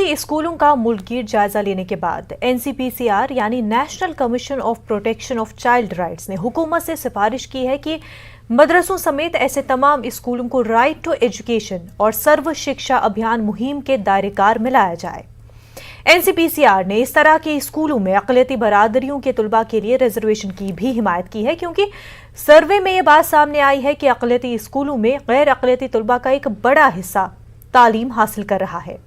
सरकारी स्कूलों का मुल्कगीर जायजा लेने के बाद एनसीपीसीआर यानी national commission of protection of child rights ने हुकूमत से सिफारिश की है कि मदरसों समेत ऐसे तमाम स्कूलों को राइट टू एजुकेशन और सर्व शिक्षा अभियान मुहिम के दायरेकार में लाया जाए। एनसीपीसीआर ने इस तरह के स्कूलों में अक़लियती बरादरियों के तुलबा के लिए रिजर्वेशन की भी हिमायत की है, क्योंकि सर्वे में ये बात सामने आई है कि अक़लियती स्कूलों में गैर अक़लियती तुलबा का एक बड़ा हिस्सा तालीम हासिल कर रहा है।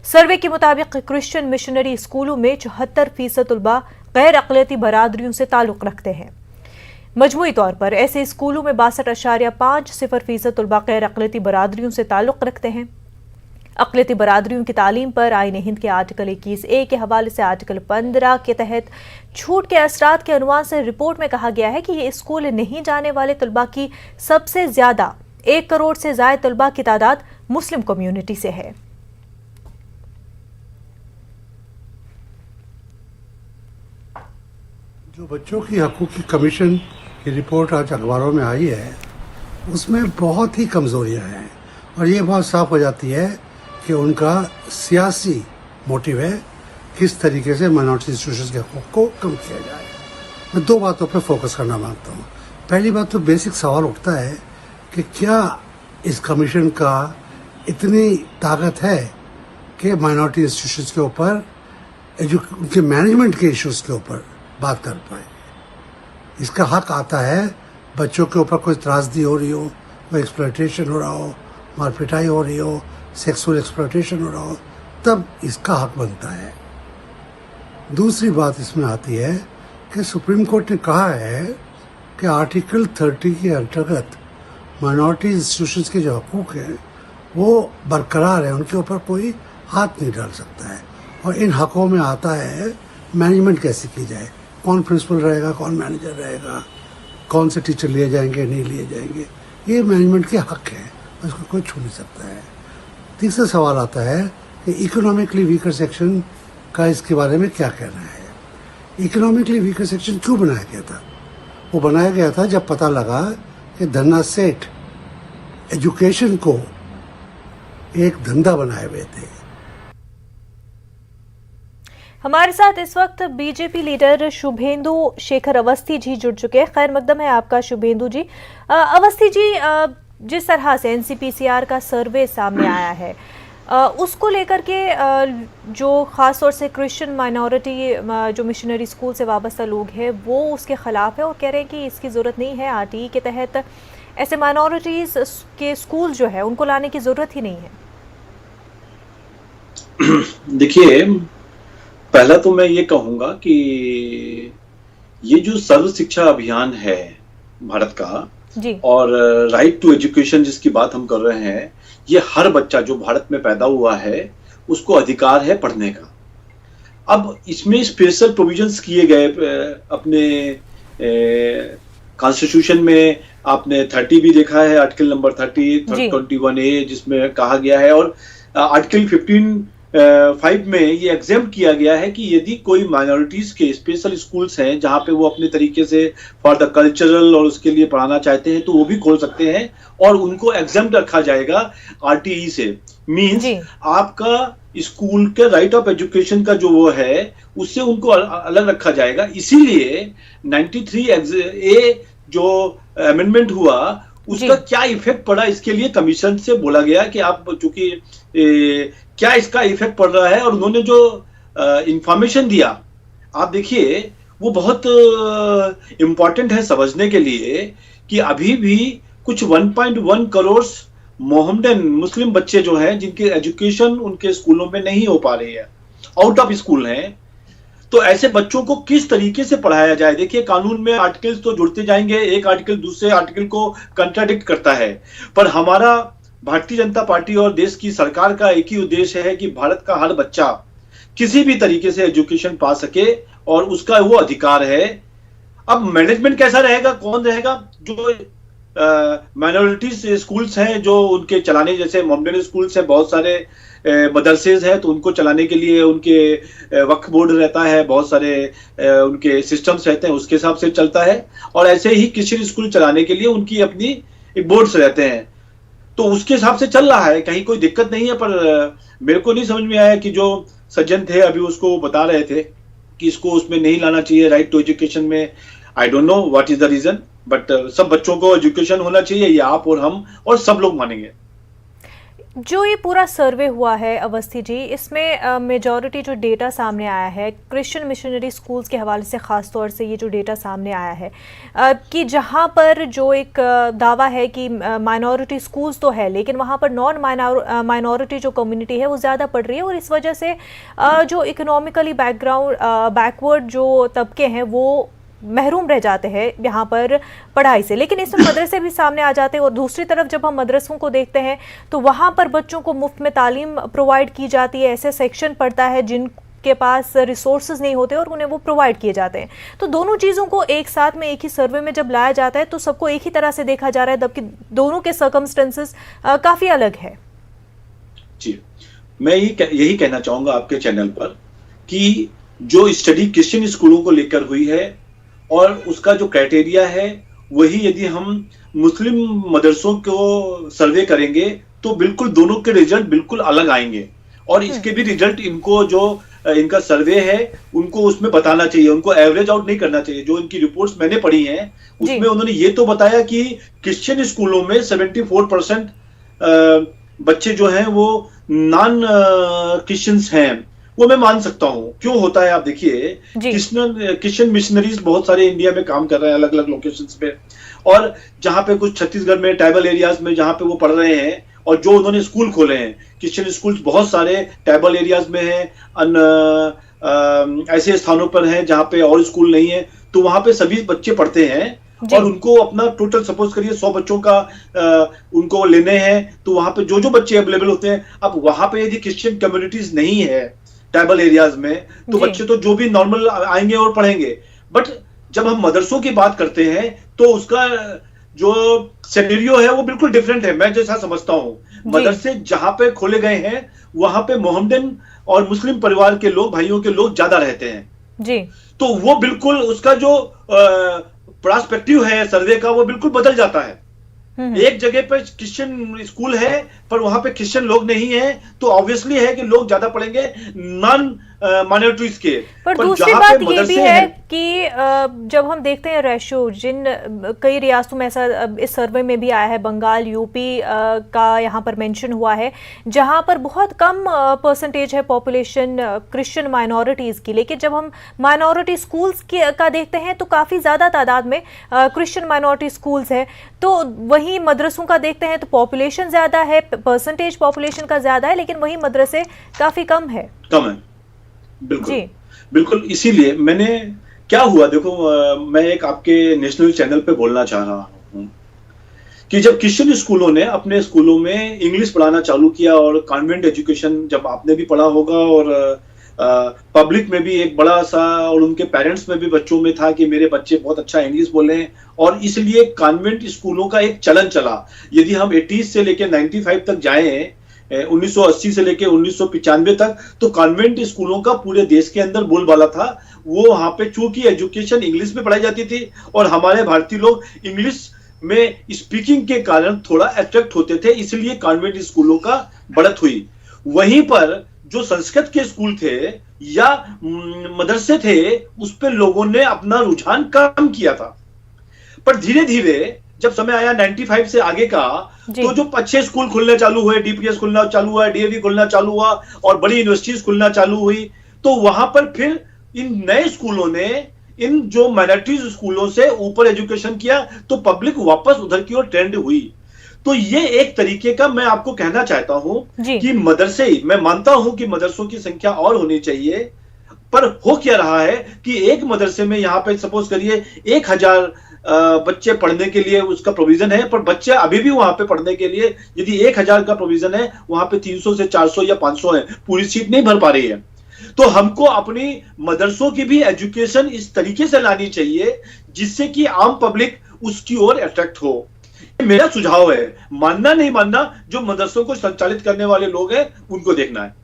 सर्वे के मुताबिक क्रिश्चियन मिशनरी स्कूलों में 74% तुलबा गैर अक़लियती बरादरियों से ताल्लुक़ रखते हैं। मजमूई तौर पर ऐसे स्कूलों में 62.50% तुलबा गैर अक़लियती बरादरियों से ताल्लुक़ रखते हैं। अक़लियती बरादरियों की तालीम पर आईन हिंद के आर्टिकल 21A के हवाले से आर्टिकल 15 के तहत छूट के असरात के अनुमान से रिपोर्ट में कहा गया है कि ये स्कूल नहीं जाने वाले तुलबा की सबसे ज्यादा 1 करोड़ से ज्यादा तुलबा की तादाद मुस्लिम कम्युनिटी से है। जो बच्चों की हकूक़ कमीशन की रिपोर्ट आज अखबारों में आई है, उसमें बहुत ही कमज़ोरियाँ हैं और ये बहुत साफ हो जाती है कि उनका सियासी मोटिव है किस तरीके से माइनॉरिटी इंस्टीट्यूशंस के हकूक़ को कम किया जाए। मैं 2 बातों पर फोकस करना मांगता हूँ। पहली बात तो बेसिक सवाल उठता है कि क्या इस कमीशन का इतनी ताकत है कि माइनॉरिटी इंस्टीट्यूशंस के ऊपर उनके मैनेजमेंट के इश्यूज के ऊपर बात कर पाए। इसका हक आता है बच्चों के ऊपर कोई त्रासदी हो रही हो, कोई एक्सप्लॉयटेशन हो रहा हो, मारपिटाई हो रही हो, सेक्सुअल एक्सप्लॉयटेशन हो रहा हो, तब इसका हक बनता है। दूसरी बात इसमें आती है कि सुप्रीम कोर्ट ने कहा है कि आर्टिकल 30 के अंतर्गत माइनॉरिटी इंस्टीट्यूशंस के जो हकूक़ हैं वो बरकरार है, उनके ऊपर कोई हाथ नहीं डाल सकता है। और इन हकों में आता है मैनेजमेंट कैसे की जाए, कौन प्रिंसिपल रहेगा, कौन मैनेजर रहेगा, कौन से टीचर लिए जाएंगे नहीं लिए जाएंगे, ये मैनेजमेंट के हक है, उसको कोई छू नहीं सकता है। तीसरा सवाल आता है कि इकोनॉमिकली वीकर सेक्शन का इसके बारे में क्या कहना है। इकोनॉमिकली वीकर सेक्शन क्यों बनाया गया था? वो बनाया गया था जब पता लगा कि धन्ना सेठ एजुकेशन को एक धंधा बनाए हुए थे। हमारे साथ इस वक्त बीजेपी लीडर शुभेंदु शेखर अवस्थी जी जुड़ चुके हैं। खैर मकदम है आपका शुभेंदु जी। अवस्थी जी, जिस तरह से एनसीपीसीआर का सर्वे सामने आया है उसको लेकर के जो ख़ास तौर से क्रिश्चियन माइनॉरिटी जो मिशनरी स्कूल से वाबस्ता लोग हैं वो उसके ख़िलाफ़ है और कह रहे हैं कि इसकी ज़रूरत नहीं है। आरटीई के तहत ऐसे माइनॉरिटीज़ के स्कूल जो है उनको लाने की ज़रूरत ही नहीं है। देखिए, पहला तो मैं ये कहूँगा कि ये जो सर्व शिक्षा अभियान है भारत का जी, और राइट टू एजुकेशन जिसकी बात हम कर रहे हैं, ये हर बच्चा जो भारत में पैदा हुआ है उसको अधिकार है पढ़ने का। अब इसमें स्पेशल प्रोविजंस किए गए अपने कॉन्स्टिट्यूशन में। आपने 30 भी देखा है, आर्टिकल नंबर 30, 21A, जिसमें कहा गया है, और आर्टिकल 15(5) में ये एग्जेम्प्ट किया गया है कि यदि कोई माइनॉरिटीज के स्पेशल स्कूल्स हैं जहां पे वो अपने तरीके से फॉर द कल्चरल और उसके लिए पढ़ाना चाहते हैं तो वो भी खोल सकते हैं और उनको एग्जेम्प्ट रखा जाएगा आरटीई से। मींस आपका स्कूल के राइट ऑफ एजुकेशन का जो वो है उससे उनको अलग रखा जाएगा। इसीलिए 93A जो अमेंडमेंट हुआ उसका क्या इफेक्ट पड़ा, इसके लिए कमीशन से बोला गया कि आप चूंकि क्या इसका इफेक्ट पड़ रहा है, और उन्होंने जो इंफॉर्मेशन दिया आप देखिए वो बहुत इंपॉर्टेंट है समझने के लिए कि अभी भी कुछ 1.1 करोड़ मोहम्मदन मुस्लिम बच्चे जो हैं जिनके एजुकेशन उनके स्कूलों में नहीं हो पा रही है, आउट ऑफ स्कूल हैं। तो ऐसे बच्चों को किस तरीके से पढ़ाया जाए? देखिए, कानून में आर्टिकल्स तो जुड़ते जाएंगे, एक आर्टिकल दूसरे आर्टिकल को कंट्राडिक्ट करता है, पर हमारा भारतीय जनता पार्टी और देश की सरकार का एक ही उद्देश्य है कि भारत का हर बच्चा किसी भी तरीके से एजुकेशन पा सके और उसका वो अधिकार है। अब मैनेजमेंट कैसा रहेगा, कौन रहेगा? जो माइनॉरिटीज स्कूल्स हैं जो उनके चलाने, जैसे मोहम्मदन स्कूल्स हैं, बहुत सारे मदरसेज हैं, तो उनको चलाने के लिए उनके वक्फ बोर्ड रहता है, बहुत सारे उनके सिस्टम्स रहते हैं, उसके हिसाब से चलता है। और ऐसे ही क्रिश्चियन स्कूल चलाने के लिए उनकी अपनी एक बोर्ड्स रहते हैं। तो उसके हिसाब से चल रहा है, कहीं कोई दिक्कत नहीं है। पर मेरे को नहीं समझ में आया कि जो सज्जन थे अभी उसको बता रहे थे कि इसको उसमें नहीं लाना चाहिए, राइट टू एजुकेशन में। I don't know what is the reason, but सब बच्चों को एजुकेशन होना चाहिए, ये आप और हम और सब लोग मानेंगे। जो ये पूरा सर्वे हुआ है अवस्थी जी, इसमें मेजॉरिटी जो डेटा सामने आया है क्रिश्चियन मिशनरी स्कूल्स के हवाले से, ख़ास तौर से ये जो डेटा सामने आया है कि जहाँ पर जो एक दावा है कि माइनॉरिटी स्कूल्स तो है लेकिन वहाँ पर नॉन माइनॉरिटी जो कम्युनिटी है वो ज़्यादा पढ़ रही है, और इस वजह से जो इकोनॉमिकली बैकवर्ड जो तबके हैं वो महरूम रह जाते हैं यहाँ पर पढ़ाई से। लेकिन इसमें मदरसे भी सामने आ जाते हैं, और दूसरी तरफ जब हम मदरसों को देखते हैं तो वहाँ पर बच्चों को मुफ्त में तालीम प्रोवाइड की जाती है। ऐसे सेक्शन पड़ता है जिनके पास रिसोर्सेज नहीं होते और उन्हें वो प्रोवाइड किए जाते हैं। तो दोनों चीज़ों को एक साथ में एक ही सर्वे में जब लाया जाता है तो सबको एक ही तरह से देखा जा रहा है, जबकि दोनों के सर्कमस्टेंसेस काफ़ी अलग है। जी, मैं यही कहना चाहूँगा आपके चैनल पर कि जो स्टडी क्रिश्चियन स्कूलों को लेकर हुई है और उसका जो क्राइटेरिया है वही यदि हम मुस्लिम मदरसों को सर्वे करेंगे तो बिल्कुल दोनों के रिजल्ट बिल्कुल अलग आएंगे। और इसके भी रिजल्ट इनको जो इनका सर्वे है उनको उसमें बताना चाहिए, उनको एवरेज आउट नहीं करना चाहिए। जो इनकी रिपोर्ट्स मैंने पढ़ी हैं उसमें उन्होंने ये तो बताया कि क्रिश्चियन स्कूलों में 74% बच्चे जो हैं वो नॉन क्रिश्चियंस हैं। वो मैं मान सकता हूँ, क्यों होता है आप देखिए, क्रिश्चियन मिशनरीज बहुत सारे इंडिया में काम कर रहे हैं अलग अलग लोकेशंस पे, और जहाँ पे कुछ छत्तीसगढ़ में ट्राइबल एरियाज में जहाँ पे वो पढ़ रहे हैं और जो उन्होंने स्कूल खोले हैं, क्रिश्चियन स्कूल्स बहुत सारे ट्राइबल एरियाज में हैं, ऐसे स्थानों पर हैं जहाँ पे और स्कूल नहीं है, तो वहाँ पे सभी बच्चे पढ़ते हैं और उनको अपना टोटल सपोज करिए 100 बच्चों का उनको लेने हैं, तो वहाँ पे जो जो बच्चे अवेलेबल होते हैं, अब वहाँ पे यदि क्रिश्चियन कम्युनिटीज नहीं है ट्राइबल एरियाज में तो बच्चे तो जो भी नॉर्मल आएंगे और पढ़ेंगे। बट जब हम मदरसों की बात करते हैं तो उसका जो सिनेरियो है वो बिल्कुल डिफरेंट है। मैं जैसा समझता हूं मदरसे जहां पे खोले गए हैं वहां पे मोहम्मदन और मुस्लिम परिवार के लोग, भाइयों के लोग ज्यादा रहते हैं जी। तो वो बिल्कुल उसका जो पर्सपेक्टिव है सर्वे का वो बिल्कुल बदल जाता है। एक जगह पे क्रिश्चियन स्कूल है पर वहां पे क्रिश्चियन लोग नहीं है, तो ऑब्वियसली है कि लोग ज्यादा पढ़ेंगे नॉन माइनॉरिटीज के। पर दूसरी बात ये भी है कि जब हम देखते हैं रेशियो, जिन कई रियासतों में ऐसा इस सर्वे में भी आया है, बंगाल, यूपी का यहाँ पर मेंशन हुआ है, जहाँ पर बहुत कम परसेंटेज है पॉपुलेशन क्रिश्चियन माइनॉरिटीज़ की, लेकिन जब हम माइनॉरिटी स्कूल्स का देखते हैं तो काफ़ी ज़्यादा तादाद में क्रिश्चियन माइनॉरिटी स्कूल्स है। तो वहीं मदरसों का देखते हैं तो पॉपुलेशन ज़्यादा है, परसेंटेज पॉपुलेशन का ज़्यादा है, लेकिन वहीं मदरसे काफ़ी कम है। बिल्कुल बिल्कुल, इसीलिए मैंने क्या हुआ देखो, मैं एक आपके नेशनल चैनल पे बोलना चाह रहा हूँ कि जब क्रिश्चियन स्कूलों ने अपने स्कूलों में इंग्लिश पढ़ाना चालू किया और कॉन्वेंट एजुकेशन जब आपने भी पढ़ा होगा और पब्लिक में भी एक बड़ा सा और उनके पेरेंट्स में भी बच्चों में था कि मेरे बच्चे बहुत अच्छा इंग्लिश बोले, और इसलिए कॉन्वेंट स्कूलों का एक चलन चला। यदि हम 80 से लेकर 95 तक जाएं, 1980 से लेके 1995 तक, तो कॉन्वेंट स्कूलों का पूरे देश के अंदर बोलबाला था। वो वहां पे चूंकि एजुकेशन इंग्लिश में पढ़ाई जाती थी और हमारे भारतीय लोग इंग्लिश में स्पीकिंग के कारण थोड़ा अट्रैक्ट होते थे, इसलिए कॉन्वेंट स्कूलों का बढ़त हुई। वहीं पर जो संस्कृत के स्कूल थे या मदरसे थे उस पर लोगों ने अपना रुझान कम किया था। पर धीरे धीरे जब समय आया 95 से आगे का, तो जो अच्छे स्कूल खुलने चालू हुए, डीपीएस खुलना चालू हुआ, डीएवी खुलना चालू हुआ और बड़ी यूनिवर्सिटीज खुलना चालू हुई, तो वहां पर फिर इन नए स्कूलों ने इन जो माइनॉरिटीज स्कूलों से ऊपर एजुकेशन किया, तो पब्लिक वापस उधर की ओर ट्रेंड हुई। तो ये एक तरीके का मैं आपको कहना चाहता हूं कि मदरसे, मैं मानता हूं कि मदरसों की संख्या और होनी चाहिए, पर हो क्या रहा है कि एक मदरसे में यहाँ पे सपोज करिए 1000 बच्चे पढ़ने के लिए उसका प्रोविजन है, पर बच्चे अभी भी वहां पे पढ़ने के लिए यदि 1000 का प्रोविजन है, वहां पे 300 से 400 या 500 है, पूरी सीट नहीं भर पा रही है। तो हमको अपनी मदरसों की भी एजुकेशन इस तरीके से लानी चाहिए जिससे कि आम पब्लिक उसकी ओर अट्रैक्ट हो। मेरा सुझाव है, मानना नहीं मानना, जो मदरसों को संचालित करने वाले लोग हैं उनको देखना है।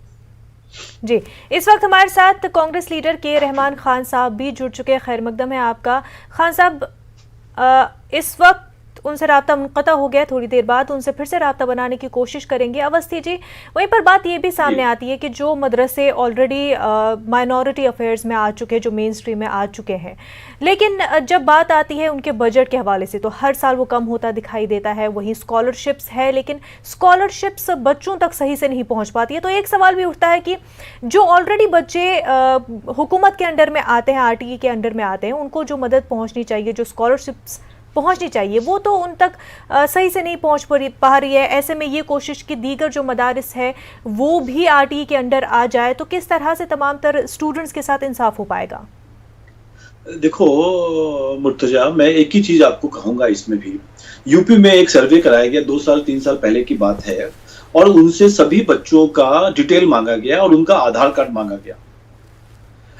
जी, इस वक्त हमारे साथ कांग्रेस लीडर के रहमान खान साहब भी जुड़ चुके हैं। खैर मकदम है आपका खान साहब। इस वक्त उनसे राब्ता मुनक़ता हो गया, थोड़ी देर बाद उनसे फिर से राब्ता बनाने की कोशिश करेंगे। अवस्थी जी, वहीं पर बात ये भी सामने आती है कि जो मदरसे ऑलरेडी माइनॉरिटी अफेयर्स में आ चुके हैं, जो मेन स्ट्रीम में आ चुके हैं, लेकिन जब बात आती है उनके बजट के हवाले से तो हर साल वो कम होता दिखाई देता है। वहीं स्कॉलरशिप्स है, लेकिन स्कॉलरशिप्स बच्चों तक सही से नहीं पहुंच पाती है। तो एक सवाल भी उठता है कि जो ऑलरेडी बच्चे हुकूमत के अंडर में आते हैं, आरटीई के अंडर में आते हैं, उनको जो मदद पहुंचनी चाहिए, जो स्कॉलरशिप्स पहुंचनी चाहिए, वो तो उन तक सही से नहीं पहुंच पा रही है। ऐसे में ये कोशिश कि दीगर जो मदारिस है वो भी आरटीई के अंडर आ जाए, तो किस तरह से तमाम तर स्टूडेंट्स के साथ इंसाफ हो पाएगा? देखो मुर्तजा, मैं एक ही चीज आपको कहूंगा, इसमें भी यूपी में एक सर्वे कराया गया 2 साल 3 साल पहले की बात है, और उनसे सभी बच्चों का डिटेल मांगा गया और उनका आधार कार्ड मांगा गया।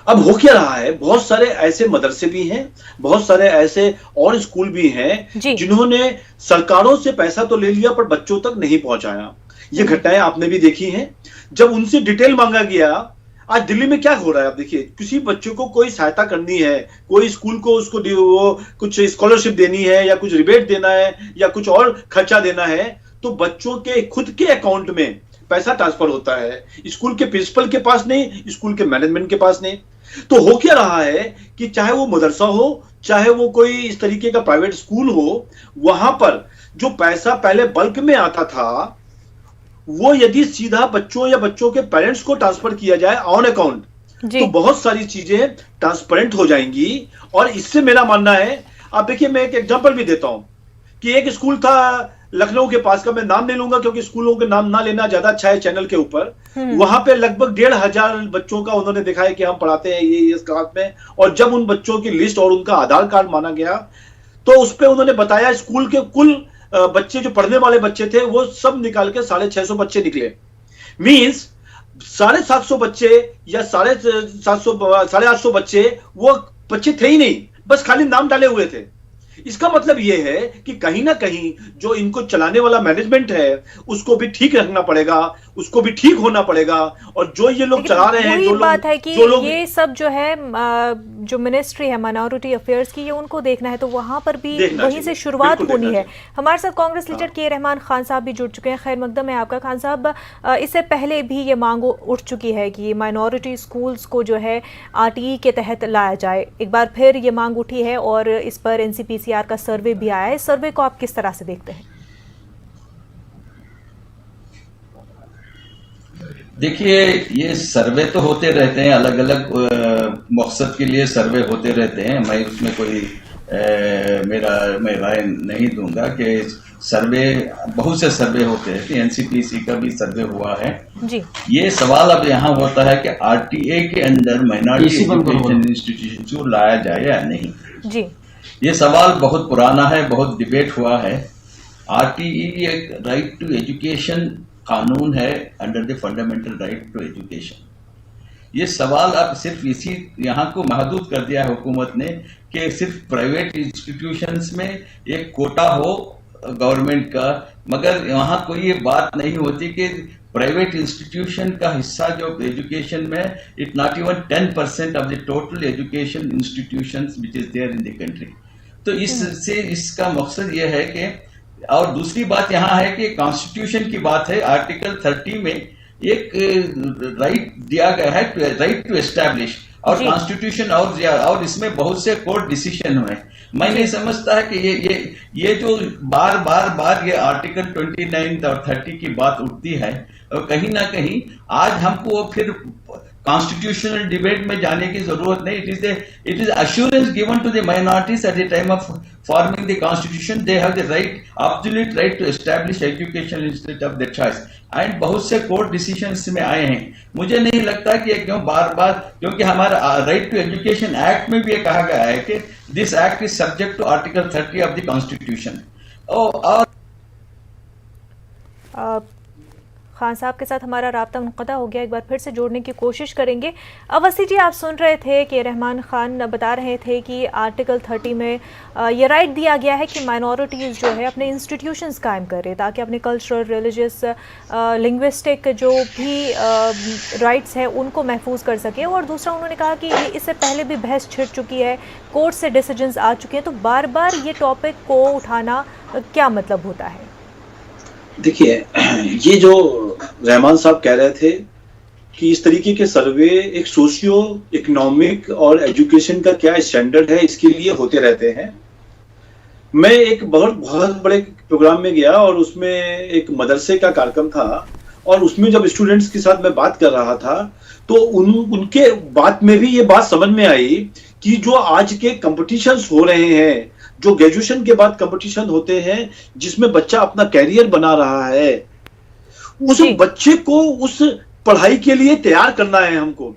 अब हो क्या रहा है, बहुत सारे ऐसे मदरसे भी हैं, बहुत सारे ऐसे और स्कूल भी हैं जिन्होंने सरकारों से पैसा तो ले लिया पर बच्चों तक नहीं पहुंचाया। ये घटनाएं आपने भी देखी हैं। जब उनसे डिटेल मांगा गया, आज दिल्ली में क्या हो रहा है, आप देखिए, किसी बच्चे को कोई सहायता करनी है, कोई स्कूल को उसको वो कुछ स्कॉलरशिप देनी है या कुछ रिबेट देना है या कुछ और खर्चा देना है, तो बच्चों के खुद के अकाउंट में पैसा ट्रांसफर होता है, स्कूल के प्रिंसिपल के पास नहीं, स्कूल के मैनेजमेंट के पास नहीं। तो हो क्या रहा है कि चाहे वो मदरसा हो, चाहे वो कोई इस तरीके का प्राइवेट स्कूल हो, वहां पर जो पैसा पहले बल्क में आता था, वो यदि सीधा बच्चों या बच्चों के पेरेंट्स को ट्रांसफर किया जाए ऑन अकाउंट, तो बहुत सारी चीजें ट्रांसपेरेंट हो जाएंगी। और इससे मेरा मानना है, आप देखिए, मैं एक एग्जांपल भी देता हूं कि एक स्कूल था लखनऊ के पास का, मैं नाम नहीं लूंगा क्योंकि स्कूलों के नाम ना लेना ज्यादा अच्छा है चैनल के ऊपर। वहां पे लगभग 1500 बच्चों का उन्होंने दिखाया कि हम पढ़ाते हैं ये इस क्लास में, और जब उन बच्चों की लिस्ट और उनका आधार कार्ड माना गया, तो उस पर उन्होंने बताया स्कूल के कुल बच्चे जो पढ़ने वाले बच्चे थे वो सब निकाल के 650 बच्चे निकले। मींस 750 बच्चे या 850 बच्चे वो बच्चे थे ही नहीं, बस खाली नाम डाले हुए थे। इसका मतलब यह है कि कहीं ना कहीं जो इनको चलाने वाला मैनेजमेंट है उसको भी ठीक रखना पड़ेगा, उसको भी ठीक होना पड़ेगा। और जो ये लोग चला रहे हैं, बात है कि ये सब जो है, जो मिनिस्ट्री है माइनॉरिटी अफेयर्स की, ये उनको देखना है, तो वहां पर भी वहीं से शुरुआत होनी है। हमारे साथ कांग्रेस लीडर के रहमान खान साहब भी जुड़ चुके हैं। खैर मकदम है आपका खान साहब। इससे पहले भी ये मांग उठ चुकी है कि माइनॉरिटी स्कूल्स को जो है आरटीई के तहत लाया जाए। एक बार फिर ये मांग उठी है और इस पर एनसीपीसीआर का सर्वे भी आया है। इस सर्वे को आप किस तरह से देखते हैं? देखिए, ये सर्वे तो होते रहते हैं, अलग अलग मकसद के लिए सर्वे होते रहते हैं। मैं उसमें कोई मैं राय नहीं दूंगा कि सर्वे, बहुत से सर्वे होते हैं कि एनसीपीसी का भी सर्वे हुआ है जी। ये सवाल अब यहाँ होता है कि आरटीए के अंदर माइनॉरिटी एजुकेशन इंस्टीट्यूशन को लाया जाए या नहीं जी। ये सवाल बहुत पुराना है, बहुत डिबेट हुआ है। आरटीई एक राइट टू एजुकेशन कानून है, under the fundamental right to education. ये सवाल अब सिर्फ इसी यहाँ को महदूद कर दिया है हुकूमत ने कि सिर्फ प्राइवेट इंस्टीट्यूशंस में एक कोटा हो गवर्नमेंट का, मगर यहाँ कोई ये बात नहीं होती कि प्राइवेट इंस्टीट्यूशन का हिस्सा जो एजुकेशन में, it not even 10% of the total education institutions which is there in the country. तो इससे इसका मकसद ये है कि, और दूसरी बात यहाँ है कि कॉन्स्टिट्यूशन की बात है, आर्टिकल 30 में एक राइट दिया गया है, राइट टू एस्टैब्लिश, और कॉन्स्टिट्यूशन और इसमें बहुत से कोर्ट डिसीजन हुए। मैं नहीं समझता है कि ये जो बार ये आर्टिकल 29 और 30 की बात उठती है, और कहीं ना कहीं आज हमको फिर कॉन्स्टिट्यूशनल डिबेट में जाने की जरूरत नहीं। It is assurance given to the minorities at the time of forming the constitution, they have the right, absolute right to establish education institute of the choice. And बहुत से कोर्ट डिसीजंस में आए हैं। मुझे नहीं लगता कि क्यों बार, क्योंकि हमारा राइट टू एजुकेशन एक्ट में भी ये कहा गया है कि this act is subject to article 30 of the constitution. और खान साहब के साथ हमारा राब्ता मुनक़ता हो गया, एक बार फिर से जोड़ने की कोशिश करेंगे। अवस्थी जी, आप सुन रहे थे कि रहमान खान बता रहे थे कि आर्टिकल 30 में ये राइट दिया गया है कि माइनॉरिटीज़ जो है अपने इंस्टीट्यूशंस कायम करें ताकि अपने कल्चरल, रिलीजियस, लिंग्विस्टिक जो भी राइट्स है उनको महफूज कर सके। और दूसरा उन्होंने कहा कि इससे पहले भी बहस छिड़ चुकी है, कोर्ट से डिसीजंस आ चुके हैं, तो बार बार ये टॉपिक को उठाना क्या मतलब होता है? देखिए, ये जो रहमान साहब कह रहे थे कि इस तरीके के सर्वे एक सोशियो इकोनॉमिक और एजुकेशन का क्या स्टैंडर्ड है इसके लिए होते रहते हैं। मैं एक बहुत बड़े प्रोग्राम में गया और उसमें एक मदरसे का कार्यक्रम था और उसमें जब स्टूडेंट्स के साथ मैं बात कर रहा था तो उनके बात में भी ये बात समझ में आई कि जो आज के कंपटीशंस हो रहे हैं, जो ग्रेजुएशन के बाद कंपटीशन होते हैं जिसमें बच्चा अपना कैरियर बना रहा है, उस बच्चे को उस पढ़ाई के लिए तैयार करना है हमको।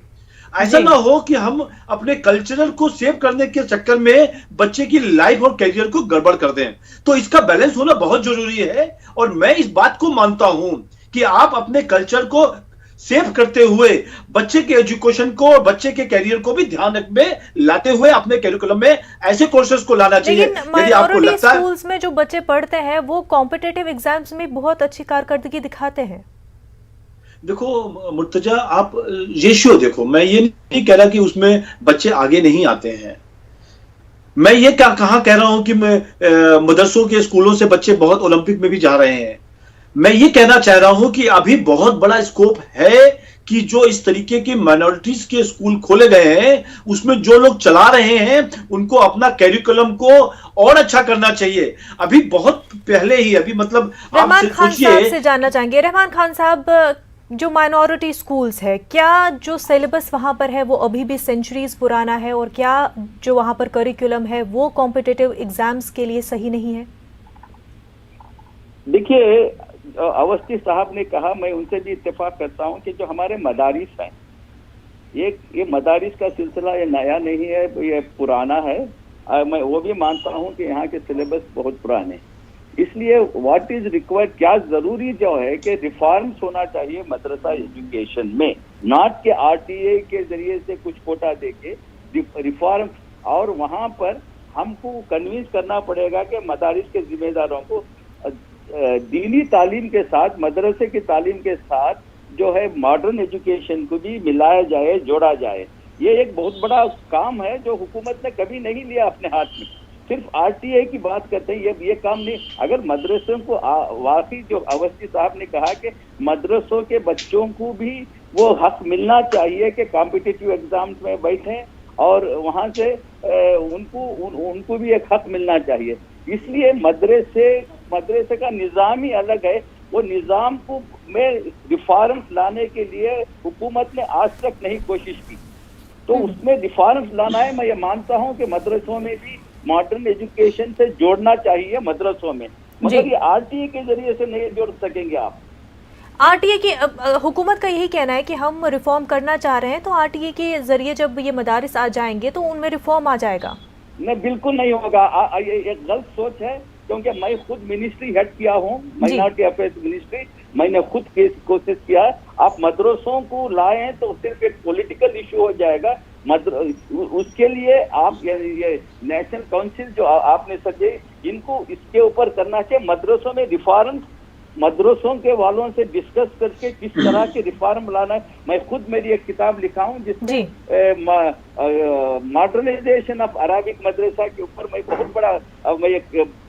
ऐसा ना हो कि हम अपने कल्चरल को सेव करने के चक्कर में बच्चे की लाइफ और कैरियर को गड़बड़ कर दें। तो इसका बैलेंस होना बहुत जरूरी है और मैं इस बात को मानता हूं कि आप अपने कल्चर को सेव करते हुए बच्चे के एजुकेशन को और बच्चे के कैरियर को भी ध्यान में लाते हुए अपने करिकुलम में ऐसे कोर्सेज को लाना चाहिए। यदि आपको लगता है स्कूल्स में जो बच्चे पढ़ते हैं वो कॉम्पिटिटिव एग्जाम्स में बहुत अच्छी कारकर्दगी दिखाते हैं। देखो मुर्तजा, आप रेशियो देखो, मैं ये नहीं कह रहा कि उसमें बच्चे आगे नहीं आते हैं। मैं ये कहाँ कह रहा हूं कि मदरसों के स्कूलों से बच्चे बहुत ओलंपिक में भी जा रहे हैं। मैं ये कहना चाह रहा हूं कि अभी बहुत बड़ा स्कोप है कि जो इस तरीके के माइनॉरिटीज के स्कूल खोले गए हैं उसमें जो लोग चला रहे हैं उनको अपना कैरिकुलम को और अच्छा करना चाहिए। अभी बहुत पहले ही मतलब रहमान खान साहब से जानना चाहेंगे। रहमान खान साहब, जो माइनॉरिटी स्कूल्स है, क्या जो सिलेबस वहाँ पर है वो अभी भी सेंचुरीज पुराना है और क्या जो वहाँ पर करिकुलम है वो कॉम्पिटिटिव एग्जाम्स के लिए सही नहीं है? देखिए, अवस्थी साहब ने कहा, मैं उनसे भी इत्तेफाक करता हूं कि जो हमारे मदारिस हैं, ये मदारिस का सिलसिला ये नया नहीं है, ये पुराना है। मैं वो भी मानता हूं कि यहाँ के सिलेबस बहुत पुराने, इसलिए व्हाट इज रिक्वायर्ड, क्या जरूरी जो है कि रिफॉर्म्स होना चाहिए मदरसा एजुकेशन में, नॉट के आरटीए के जरिए से कुछ कोटा देके रिफॉर्म। और वहां पर हमको कन्विंस करना पड़ेगा कि मदारिस के जिम्मेदारों को दीनी तालीम के साथ, मदरसे की तालीम के साथ जो है मॉडर्न एजुकेशन को भी मिलाया जाए, जोड़ा जाए। ये एक बहुत बड़ा काम है जो हुकूमत ने कभी नहीं लिया अपने हाथ में। सिर्फ आरटीए की बात करते हैं, ये काम नहीं। अगर मदरसों को वाकई जो अवस्थी साहब ने कहा कि मदरसों के बच्चों को भी वो हक मिलना चाहिए कि कॉम्पिटिटिव एग्जाम्स में बैठें और वहाँ से उनको भी एक हक मिलना चाहिए। इसलिए मदरसे का निज़ाम ही अलग है। वो निज़ाम को में रिफॉर्म्स लाने के लिए हुकूमत ने आज तक नहीं कोशिश की, तो उसमें रिफॉर्म्स लाना है। मैं ये मानता हूँ कि मदरसों में भी मॉडर्न एजुकेशन से जोड़ना चाहिए मदरसों में, मगर ये आरटीए के जरिए से नहीं जोड़ सकेंगे आप। आरटीए की हुकूमत का यही कहना है कि हम रिफॉर्म करना चाह रहे हैं, तो आरटीए के जरिए जब ये मदारिस आ जाएंगे तो उनमें रिफॉर्म आ जाएगा। नहीं, बिल्कुल नहीं होगा। ये एक गलत सोच है, क्योंकि मैं खुद मिनिस्ट्री हेड किया हूँ, माइनॉरिटी अफेयर्स मिनिस्ट्री। मैंने खुद कोशिश किया। आप मदरसों को लाएं तो सिर्फ एक पॉलिटिकल इशू हो जाएगा। उसके लिए आप ये नेशनल काउंसिल जो आपने सजे, इनको इसके ऊपर करना चाहिए। मदरसों में रिफॉर्म, मदरसों के वालों से डिस्कस करके किस तरह के रिफॉर्म लाना है। मैं खुद मेरी एक किताब लिखा हूँ जिसमें मॉडर्नाइजेशन ऑफ अराबिक मदरसा के ऊपर मैं बहुत बड़ा मैं एक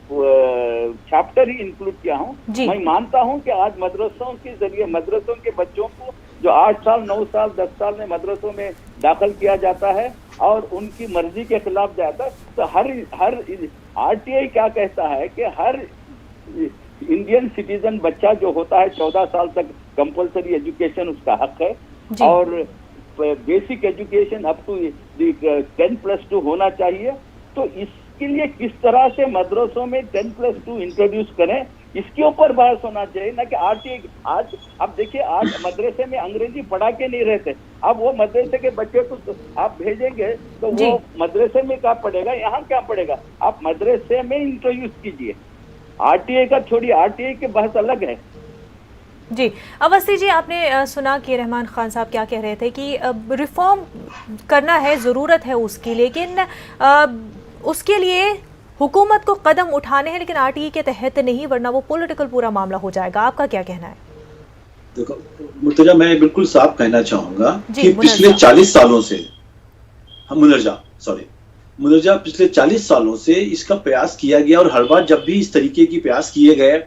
चैप्टर ही इंक्लूड किया हूँ। मैं मानता हूँ कि आज मदरसों के जरिए मदरसों के बच्चों को जो 8 साल 9 साल 10 साल में मदरसों में दाखिल किया जाता है और उनकी मर्जी के खिलाफ जाता है, तो हर आरटीआई क्या कहता है कि हर इंडियन सिटीजन बच्चा जो होता है 14 साल तक कंपलसरी एजुकेशन उसका हक है और बेसिक एजुकेशन अप टू 10+2 होना चाहिए। तो इसके लिए किस तरह से मदरसों में 10+2 इंट्रोड्यूस करें, इसके ऊपर बहस होना चाहिए, ना कि आरटीए। आज अब देखिए, आज मदरसे में अंग्रेजी पढ़ा के नहीं रहते। अब वो मदरसे के बच्चे को आप भेजेंगे तो वो मदरसे में क्या पढ़ेगा, यहाँ क्या पढ़ेगा? आप मदरसे में इंट्रोड्यूस कीजिए। आरटीए का छोड़िए, आरटीए की बहस अलग है। जी, अवस्थी जी, आपने सुना कि रहमान खान साहब क्या कह रहे थे कि रिफॉर्म करना है, ज़रूरत है उसकी, लेकिन उसके लिए हुकूमत को कदम उठाने हैं, लेकिन आरटीई के तहत नहीं, वरना वो पॉलिटिकल पूरा मामला हो जाएगा। आपका क्या कहना है? देखो मुर्तजा, मैं बिल्कुल साफ कहना चाहूंगा कि मुनर्जा। पिछले 40 सालों से मुनर्जा पिछले 40 सालों से इसका प्रयास किया गया, और हर बार जब भी इस तरीके की प्रयास किए गए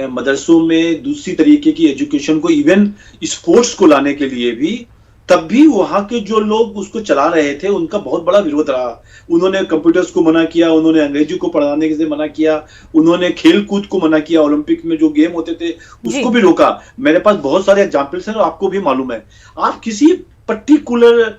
मदरसों में दूसरी तरीके की एजुकेशन को, इवन स्पोर्ट्स को लाने के लिए भी, तब भी वहां के जो लोग उसको चला रहे थे उनका बहुत बड़ा विरोध रहा। उन्होंने कंप्यूटर्स को मना किया, उन्होंने अंग्रेजी को पढ़ाने से मना किया, उन्होंने खेल कूद को मना किया, ओलंपिक में जो गेम होते थे उसको भी रोका। मेरे पास बहुत सारे एग्जाम्पल्स हैं और आपको भी मालूम है। आप किसी पर्टिकुलर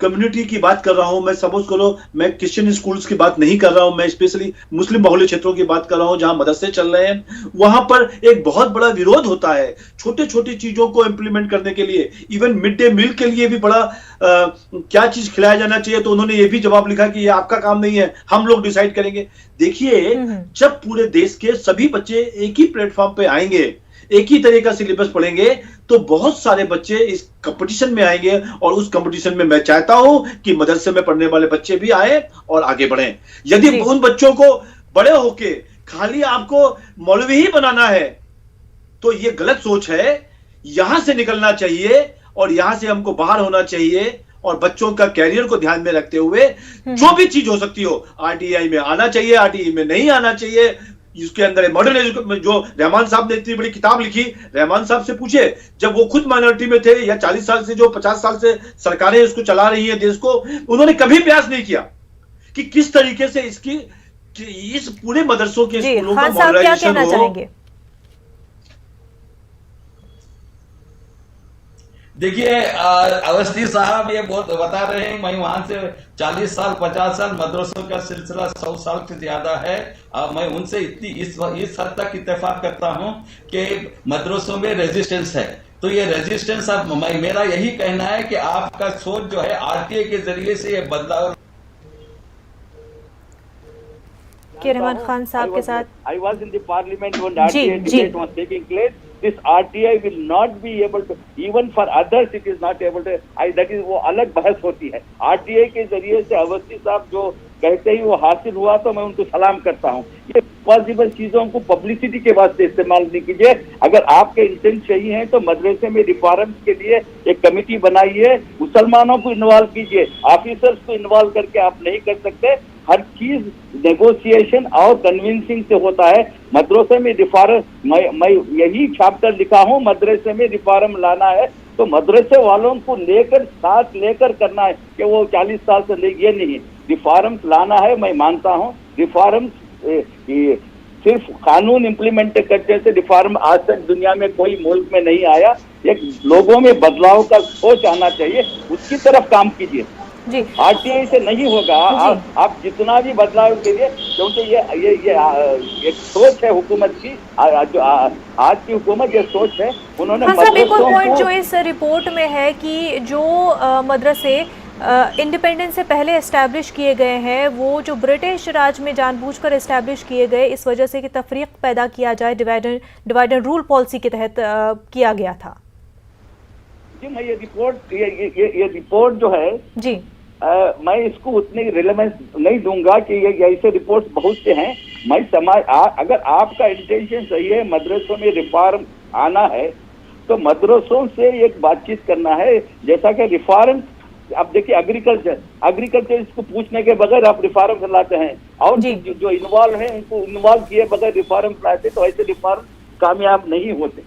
कम्युनिटी की बात कर रहा हूं मैं, सपोज करो मैं क्रिश्चियन स्कूल्स की बात नहीं कर रहा हूं, मैं स्पेशली मुस्लिम बहुल्य क्षेत्रों की बात कर रहा हूं जहां मदरसे चल रहे हैं। वहां पर एक बहुत बड़ा विरोध होता है छोटे छोटी चीजों को इंप्लीमेंट करने के लिए। इवन मिड डे मील के लिए भी बड़ा क्या चीज खिलाया जाना चाहिए, तो उन्होंने ये भी जवाब लिखा कि ये आपका काम नहीं है, हम लोग डिसाइड करेंगे। देखिए, जब पूरे देश के सभी बच्चे एक ही प्लेटफॉर्म पे आएंगे, एक ही तरह का सिलेबस पढ़ेंगे, तो बहुत सारे बच्चे इस कंपटीशन में आएंगे, और उस कंपटीशन में मैं चाहता हूं कि मदरसे में पढ़ने वाले बच्चे भी आए और आगे बढ़ें। यदि उन बच्चों को बड़े होके खाली आपको मौलवी ही बनाना है, तो ये गलत सोच है। यहां से निकलना चाहिए और यहां से हमको बाहर होना चाहिए, और बच्चों का कैरियर को ध्यान में रखते हुए जो भी चीज हो सकती हो, आरटीआई में आना चाहिए, आरटीई में नहीं आना चाहिए। इसके अंदर मॉडर्न एजुकेशन, जो रहमान साहब ने इतनी बड़ी किताब लिखी, रहमान साहब से पूछे, जब वो खुद माइनॉरिटी में थे, या 40 साल से, जो 50 साल से सरकारें इसको चला रही है देश को, उन्होंने कभी प्रयास नहीं किया कि किस तरीके से इस पूरे मदरसों के स्कूलों का मॉडर्नाइजेशन हो। देखिए, अवस्थी साहब ये बहुत बता रहे हैं, मैं वहां से 40 साल 50 साल मदरसों का सिलसिला 100 साल से ज्यादा है। मैं उनसे इस हद तक इत्तेफाक करता हूं कि मदरसों में रेजिस्टेंस है। तो ये रेजिस्टेंस, अब मेरा यही कहना है कि आपका सोच जो है आरटीए के जरिए से ये बदलाव। के रहमान खान साहब के साथ I was in the parliament when RTI debate was taking place. This RTI will not be able to, even for others it is not able to, that is वो अलग बहस होती है। RTI के जरिए से अवस्थी साहब जो कहते ही वो हासिल हुआ, तो मैं उनको सलाम करता हूँ। ये पॉसिबल चीजों को पब्लिसिटी के वास्ते इस्तेमाल नहीं कीजिए। अगर आपके इंटेंट सही है तो मदरसे में रिफॉर्म्स के लिए एक कमेटी बनाइए, मुसलमानों को इन्वॉल्व कीजिए, ऑफिसर्स को इन्वॉल्व करके आप नहीं कर सकते। हर चीज नेगोशिएशन और कन्विंसिंग से होता है। मदरसे में रिफॉर्म, मैं यही चैप्टर लिखा हूँ, मदरसे में रिफॉर्म लाना है तो मदरसे वालों को लेकर, साथ लेकर करना है, कि वो 40 साल से ये नहीं, रिफॉर्म्स लाना है। मैं मानता हूँ रिफॉर्म्स सिर्फ कानून इम्प्लीमेंट करने से रिफॉर्म आज तक दुनिया में कोई मुल्क में नहीं आया। एक लोगों में बदलाव का सोच आना चाहिए, उसकी तरफ काम कीजिए। आरटीआई से नहीं होगा। आप जितना भी बदलाव के लिए, क्योंकि ये एक सोच है हुकूमत की, जो आज की हुकूमत ये सोच है, उन्होंने एक और पॉइंट जो इस रिपोर्ट में है कि जो मदरसे इंडिपेंडेंस से पहले एस्टैब्लिश किए गए हैं, वो जो ब्रिटिश राज में जानबूझकर एस्टैब्लिश किए गए, इस वजह से कि तफरीक पैदा किया जाए, डिवाइड एंड रूल पॉलिसी के तहत किया गया था। जी, मैं ये रिपोर्ट जो है जी, मैं इसको उतनी रिलेवेंस नहीं दूंगा कि ये ऐसे रिपोर्ट्स बहुत से हैं। मैं अगर आपका इंटेंशन सही है, मदरसों में रिफॉर्म आना है, तो मदरसों से एक बातचीत करना है। जैसा कि रिफॉर्म, अब देखिए एग्रीकल्चर इसको पूछने के बगैर आप रिफॉर्म लाते हैं, और जो इन्वॉल्व है उनको इन्वॉल्व किए बगैर रिफॉर्म लाते, तो ऐसे रिफॉर्म कामयाब नहीं होते।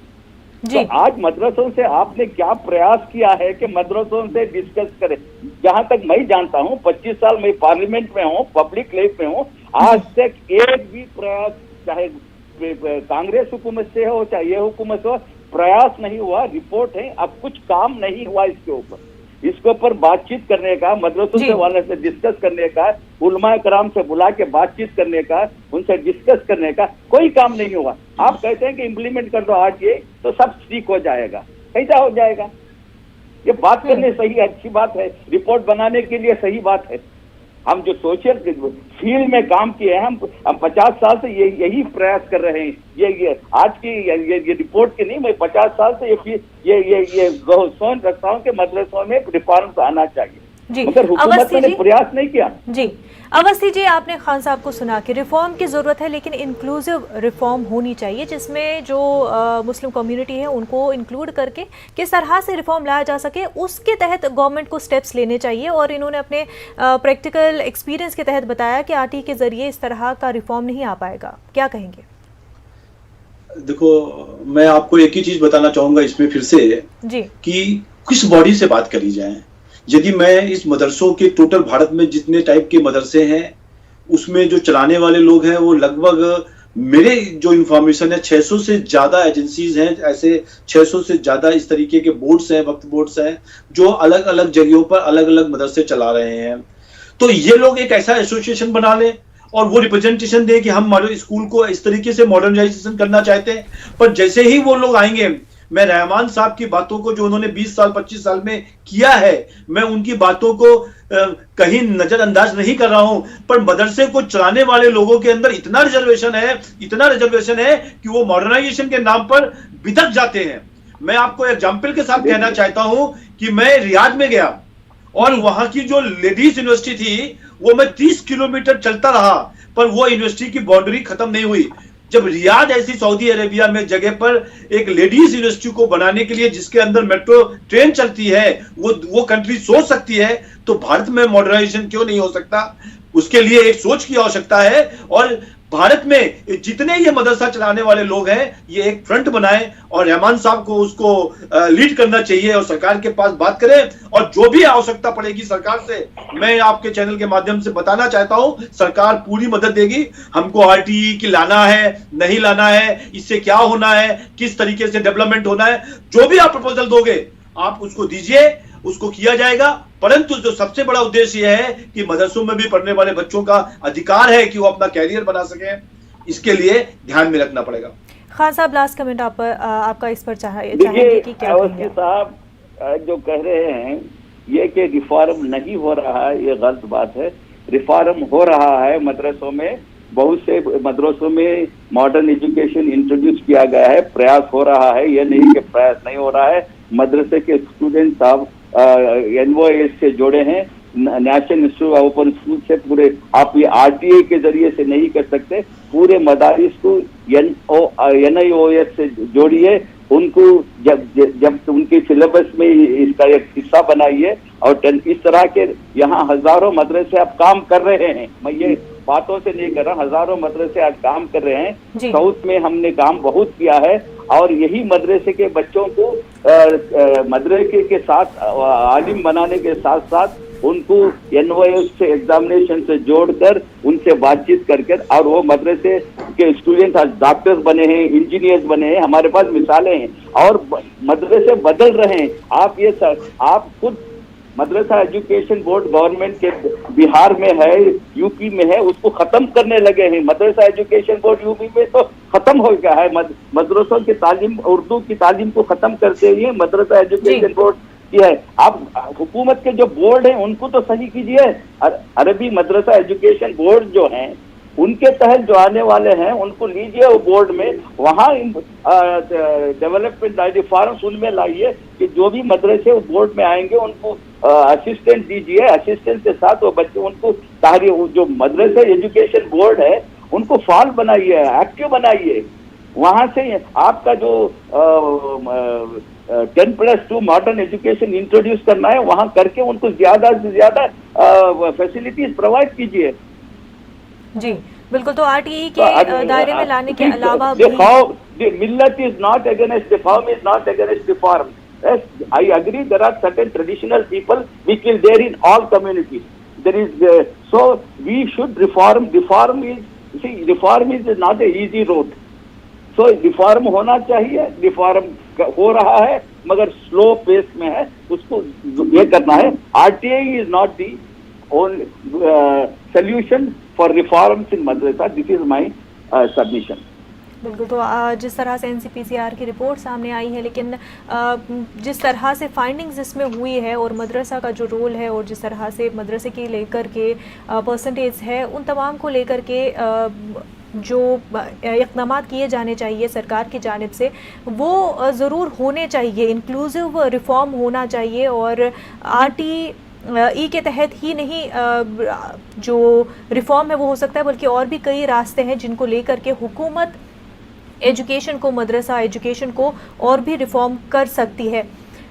तो आज मदरसों से आपने क्या प्रयास किया है कि मदरसों से डिस्कस करें? जहां तक मैं जानता हूं, 25 साल मैं पार्लियामेंट में हूं, पब्लिक लाइफ में हूं, आज तक एक भी प्रयास, चाहे कांग्रेस हुकूमत से हो चाहे ये हुकूमत हो, प्रयास नहीं हुआ। रिपोर्ट है, अब कुछ काम नहीं हुआ इसके ऊपर। इसके ऊपर बातचीत करने का, मदरसों से वाले से डिस्कस करने का, उलमा कराम से बुला के बातचीत करने का, उनसे डिस्कस करने का कोई काम नहीं हुआ। आप कहते हैं कि इम्प्लीमेंट कर दो आरटीआई तो सब ठीक हो जाएगा। कैसा हो जाएगा? ये बात करने सही अच्छी बात है, रिपोर्ट बनाने के लिए सही बात है, हम जो सोशल फील्ड में काम किए हैं, हम 50 साल से यही प्रयास कर रहे हैं। ये आज की ये रिपोर्ट की नहीं, मैं 50 साल से ये सोच रखता हूँ कि मदरसों में रिफॉर्म आना चाहिए, मगर हुकूमत ने प्रयास नहीं किया। जी अवस्थी जी, आपने खान साहब को सुना कि रिफॉर्म की ज़रूरत है, लेकिन इंक्लूसिव रिफॉर्म होनी चाहिए जिसमें जो मुस्लिम कम्युनिटी है उनको इंक्लूड करके किस तरह से रिफॉर्म लाया जा सके, उसके तहत गवर्नमेंट को स्टेप्स लेने चाहिए। और इन्होंने अपने प्रैक्टिकल एक्सपीरियंस के तहत बताया कि आरटी के ज़रिए इस तरह का रिफॉर्म नहीं आ पाएगा। क्या कहेंगे? देखो, मैं आपको एक ही चीज़ बताना चाहूँगा इसमें फिर से जी कि किस बॉडी से बात करी जाए। यदि मैं इस मदरसों के टोटल भारत में जितने टाइप के मदरसे हैं उसमें जो चलाने वाले लोग हैं वो लगभग, मेरे जो इंफॉर्मेशन है, 600 से ज्यादा एजेंसीज हैं, ऐसे 600 से ज्यादा इस तरीके के बोर्ड्स हैं, वक्फ बोर्ड्स हैं जो अलग अलग जगहों पर अलग अलग मदरसे चला रहे हैं। तो ये लोग एक ऐसा एसोसिएशन बना लें और वो रिप्रेजेंटेशन दे कि हम स्कूल को इस तरीके से मॉडर्नाइजेशन करना चाहते हैं। पर जैसे ही वो लोग आएंगे, मैं रहमान साहब की बातों को जो उन्होंने 20 साल 25 साल में किया है, मैं उनकी बातों को कहीं नजरअंदाज नहीं कर रहा हूं, पर मदरसे को चलाने वाले लोगों के अंदर इतना रिजर्वेशन है कि वो मॉडर्नाइजेशन के नाम पर बिदक जाते हैं। मैं आपको एग्जाम्पल के साथ कहना चाहता हूं कि मैं रियाद में गया और वहां की जो लेडीज यूनिवर्सिटी थी वो मैं 30 किलोमीटर चलता रहा, पर वो यूनिवर्सिटी की बाउंड्री खत्म नहीं हुई। जब रियाद ऐसी सऊदी अरेबिया में जगह पर एक लेडीज यूनिवर्सिटी को बनाने के लिए जिसके अंदर मेट्रो ट्रेन चलती है, वो कंट्री सोच सकती है, तो भारत में मॉडर्नाइजेशन क्यों नहीं हो सकता? उसके लिए एक सोच की आवश्यकता है। और भारत में जितने ये मदरसा चलाने वाले लोग हैं ये एक फ्रंट बनाएं और रहमान साहब को उसको लीड करना चाहिए और सरकार के पास बात करें। और जो भी आवश्यकता पड़ेगी सरकार से, मैं आपके चैनल के माध्यम से बताना चाहता हूं, सरकार पूरी मदद देगी। हमको आरटीई की लाना है, नहीं लाना है, इससे क्या होना है, किस तरीके से डेवलपमेंट होना है, जो भी आप प्रपोजल दोगे आप उसको दीजिए, उसको किया जाएगा। परंतु जो सबसे बड़ा उद्देश्य यह है कि मदरसों में भी पढ़ने वाले बच्चों का अधिकार है कि वो अपना कैरियर बना सके, इसके लिए ध्यान में रखना पड़ेगा। खान साहब, लास्ट कमेंट आपका इस पर चाहेंगे कि क्या अवस्थी साहब जो कह रहे हैं ये कि रिफॉर्म नहीं हो रहा है, ये गलत बात है। रिफॉर्म हो रहा है मदरसों में, बहुत से मदरसों में मॉडर्न एजुकेशन इंट्रोड्यूस किया गया है, प्रयास हो रहा है, ये नहीं कि प्रयास नहीं हो रहा है। मदरसे के स्टूडेंट साहब एनओएस से जुड़े हैं, national institute of open school से पूरे, आप ये आरटीए के जरिए से नहीं कर सकते, पूरे मदारिस को एनआईओएस से जोड़िए, उनको जब उनके सिलेबस में इसका एक हिस्सा बनाइए। और इस तरह के यहाँ हजारों मदरसे अब काम कर रहे हैं, मैं ये बातों से नहीं कर रहा, हजारों मदरसे आज काम कर रहे हैं। साउथ में हमने काम बहुत किया है और यही मदरसे के बच्चों को मदरसे के साथ आलिम बनाने के साथ साथ उनको एनओएस से एग्जामिनेशन से जोड़कर उनसे बातचीत करके, और वो मदरसे के स्टूडेंट आज डॉक्टर्स बने हैं, इंजीनियर्स बने हैं, हमारे पास मिसालें हैं और मदरसे बदल रहे हैं। आप खुद मदरसा एजुकेशन बोर्ड गवर्नमेंट के बिहार में है, यूपी में है, उसको खत्म करने लगे हैं। मदरसा एजुकेशन बोर्ड यूपी में तो खत्म हो गया है, मदरसों की तालीम, उर्दू की तालीम को खत्म करते हुए मदरसा एजुकेशन बोर्ड की है। आप हुकूमत के जो बोर्ड हैं उनको तो सही कीजिए। अरबी मदरसा एजुकेशन बोर्ड जो हैं उनके तहत जो आने वाले हैं उनको लीजिए वो बोर्ड में, वहाँ डेवलपमेंट रिफॉर्म्स उनमें लाइए कि जो भी मदरसे बोर्ड में आएंगे उनको असिस्टेंट दीजिए, असिस्टेंट के साथ वो बच्चे उनको जो मदरसा एजुकेशन बोर्ड है उनको फाल बनाइए, एक्टिव बनाइए। वहाँ से आपका जो 10+2 मॉडर्न एजुकेशन इंट्रोड्यूस करना है वहाँ करके उनको ज्यादा से ज्यादा फैसिलिटीज प्रोवाइड कीजिए। जी बिल्कुल। तो आरटीई के दायरे में लाने के अलावा मिल्लत is not against reform, is not against reform. Yes, I agree. There are certain traditional people which is there in all communities. There is so we should reform. Reform is not a easy road. So reform होना चाहिए, reform हो रहा है मगर slow pace में है, उसको ये करना है। RTI is not the only solution for reforms in madrasa. This is my submission. बिल्कुल, तो जिस तरह से एनसीपीसीआर की रिपोर्ट सामने आई है, लेकिन जिस तरह से फाइंडिंग्स इसमें हुई है और मदरसा का जो रोल है और जिस तरह से मदरसे की लेकर के परसेंटेज है, उन तमाम को लेकर के जो इक़दाम किए जाने चाहिए सरकार की जानिब से, वो ज़रूर होने चाहिए। इंक्लूसिव रिफॉर्म होना चाहिए और RTE के तहत ही नहीं जो रिफॉर्म है वो हो सकता है, बल्कि और भी कई रास्ते हैं जिनको लेकर के हुकूमत एजुकेशन को, मदरसा एजुकेशन को और भी रिफॉर्म कर सकती है।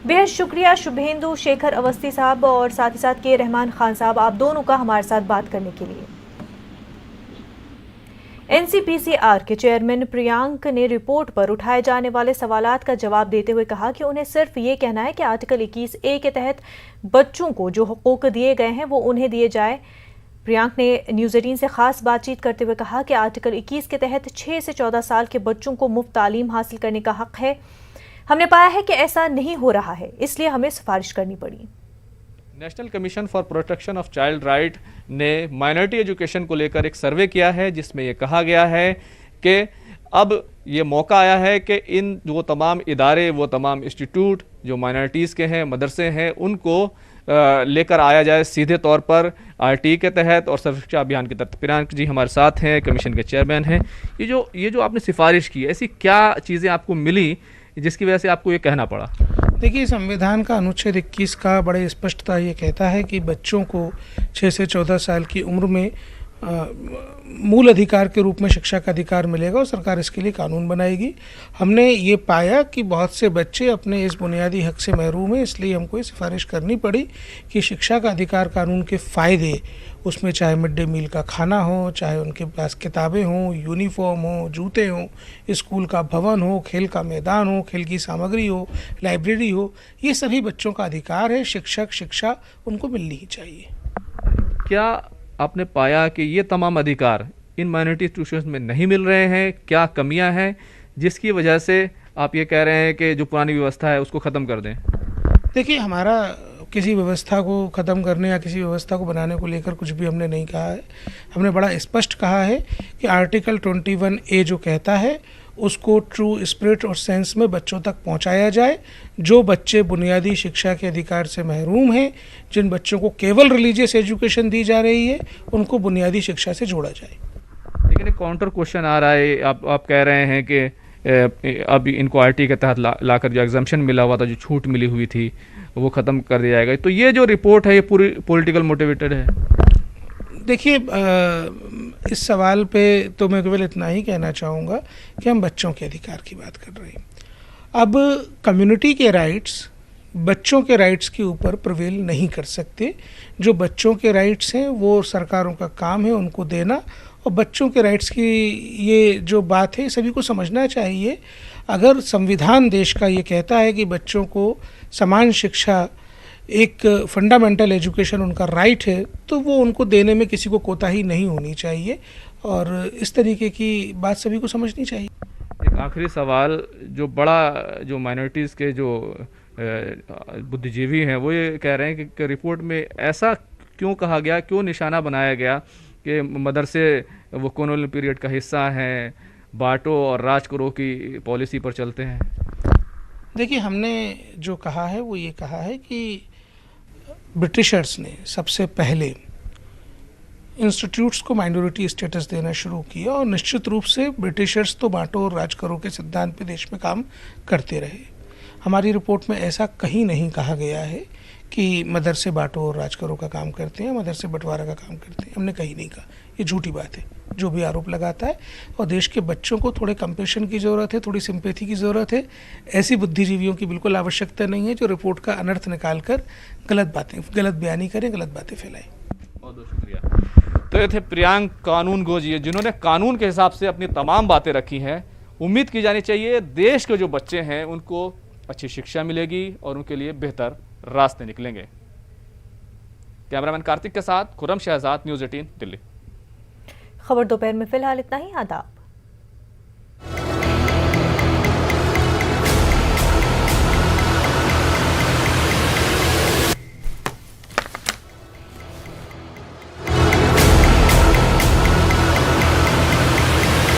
बेहद शुक्रिया शुभेंदु शेखर अवस्थी साहब और साथ ही साथ के रहमान खान साहब, आप दोनों का हमारे साथ बात करने के लिए। एनसीपीसीआर के चेयरमैन प्रियांक ने रिपोर्ट पर उठाए जाने वाले सवालात का जवाब देते हुए कहा कि उन्हें सिर्फ ये कहना है कि आर्टिकल 21A के तहत बच्चों को जो हुकूक दिए गए हैं वो उन्हें दिए जाए। प्रियांक ने न्यूज़ 18 से खास बातचीत करते हुए कहा कि आर्टिकल 21 के तहत 6 से 14 साल के बच्चों को मुफ्त तालीम हासिल करने का हक है। हमने पाया है कि ऐसा नहीं हो रहा है, इसलिए हमें सिफारिश करनी पड़ी। National commission for protection of child right ने माइनॉरिटी एजुकेशन को लेकर एक सर्वे किया है, जिसमें ये कहा गया है कि अब ये मौका आया है कि इन वो तमाम इदारे, वो तमाम इंस्टीट्यूट जो माइनॉरिटीज़ के हैं, मदरसे हैं, उनको लेकर आया जाए सीधे तौर पर RTE के तहत और सर्व शिक्षा अभियान के तहत। प्रियांक जी हमारे साथ हैं, कमीशन के चेयरमैन हैं। ये जो आपने सिफारिश की, ऐसी क्या चीज़ें आपको मिली जिसकी वजह से आपको ये कहना पड़ा? देखिए, संविधान का अनुच्छेद 21 का बड़े स्पष्टता ये कहता है कि बच्चों को 6 से 14 साल की उम्र में मूल अधिकार के रूप में शिक्षा का अधिकार मिलेगा और सरकार इसके लिए कानून बनाएगी। हमने ये पाया कि बहुत से बच्चे अपने इस बुनियादी हक से महरूम हैं, इसलिए हमको ये सिफारिश करनी पड़ी कि शिक्षा का अधिकार कानून के फ़ायदे, उसमें चाहे मिड डे मील का खाना हो, चाहे उनके पास किताबें हों, यूनिफॉर्म हो, जूते हों, स्कूल का भवन हो, खेल का मैदान हो, खेल की सामग्री हो, लाइब्रेरी हो, ये सभी बच्चों का अधिकार है। शिक्षा उनको मिलनी ही चाहिए। क्या आपने पाया कि ये तमाम अधिकार इन माइनॉरिटी इंस्टीट्यूशंस में नहीं मिल रहे हैं? क्या कमियां हैं जिसकी वजह से आप ये कह रहे हैं कि जो पुरानी व्यवस्था है उसको ख़त्म कर दें? देखिए, हमारा किसी व्यवस्था को ख़त्म करने या किसी व्यवस्था को बनाने को लेकर कुछ भी हमने नहीं कहा है। हमने बड़ा स्पष्ट कहा है कि आर्टिकल 21A जो कहता है उसको ट्रू स्पिरिट और सेंस में बच्चों तक पहुंचाया जाए। जो बच्चे बुनियादी शिक्षा के अधिकार से महरूम हैं, जिन बच्चों को केवल रिलीजियस एजुकेशन दी जा रही है, उनको बुनियादी शिक्षा से जोड़ा जाए। लेकिन एक काउंटर क्वेश्चन आ रहा है, आप कह रहे हैं कि अब इनको RTE के तहत लाकर जो एग्जाम्पशन मिला हुआ था, जो छूट मिली हुई थी, वो ख़त्म कर दिया जाएगा। तो ये जो रिपोर्ट है ये पूरी पॉलिटिकल मोटिवेटेड है? देखिए, इस सवाल पे तो मैं केवल इतना ही कहना चाहूँगा कि हम बच्चों के अधिकार की बात कर रहे हैं। अब कम्युनिटी के राइट्स बच्चों के राइट्स के ऊपर प्रिवेल नहीं कर सकते। जो बच्चों के राइट्स हैं वो सरकारों का काम है उनको देना, और बच्चों के राइट्स की ये जो बात है सभी को समझना चाहिए। अगर संविधान देश का ये कहता है कि बच्चों को समान शिक्षा, एक फंडामेंटल एजुकेशन उनका राइट है, तो वो उनको देने में किसी को कोताही नहीं होनी चाहिए, और इस तरीके की बात सभी को समझनी चाहिए। एक आखिरी सवाल, जो माइनॉरिटीज़ के जो बुद्धिजीवी हैं वो ये कह रहे हैं कि रिपोर्ट में ऐसा क्यों कहा गया, क्यों निशाना बनाया गया कि मदरसे वो कॉलोनियल पीरियड का हिस्सा हैं, बांटो और राज करो की पॉलिसी पर चलते हैं? देखिए, हमने जो कहा है वो ये कहा है कि ब्रिटिशर्स ने सबसे पहले इंस्टीट्यूट्स को माइनॉरिटी स्टेटस देना शुरू किया, और निश्चित रूप से ब्रिटिशर्स तो बांटो और राज करो के सिद्धांत पे देश में काम करते रहे। हमारी रिपोर्ट में ऐसा कहीं नहीं कहा गया है कि मदरसे बांटो और राज करो का काम करते हैं, मदरसे बंटवारा का काम करते हैं। हमने कहीं नहीं कहा, ये झूठी बात है जो भी आरोप लगाता है। और देश के बच्चों को थोड़े कंपेशन की ज़रूरत है, थोड़ी सिंपैथी की ज़रूरत है। ऐसी बुद्धिजीवियों की बिल्कुल आवश्यकता नहीं है जो रिपोर्ट का अनर्थ निकाल कर गलत बयानी करें, गलत बातें फैलाएं। बहुत बहुत शुक्रिया। तो ये थे प्रियांक कानूनगो जी, जिन्होंने कानून के हिसाब से अपनी तमाम बातें रखी हैं। उम्मीद की जानी चाहिए देश के जो बच्चे हैं उनको अच्छी शिक्षा मिलेगी और उनके लिए बेहतर रास्ते निकलेंगे। कैमरामैन कार्तिक के साथ खुर्रम शहजाद, न्यूज़ 18 दिल्ली। खबर दोपहर में फिलहाल इतना ही। आदाब।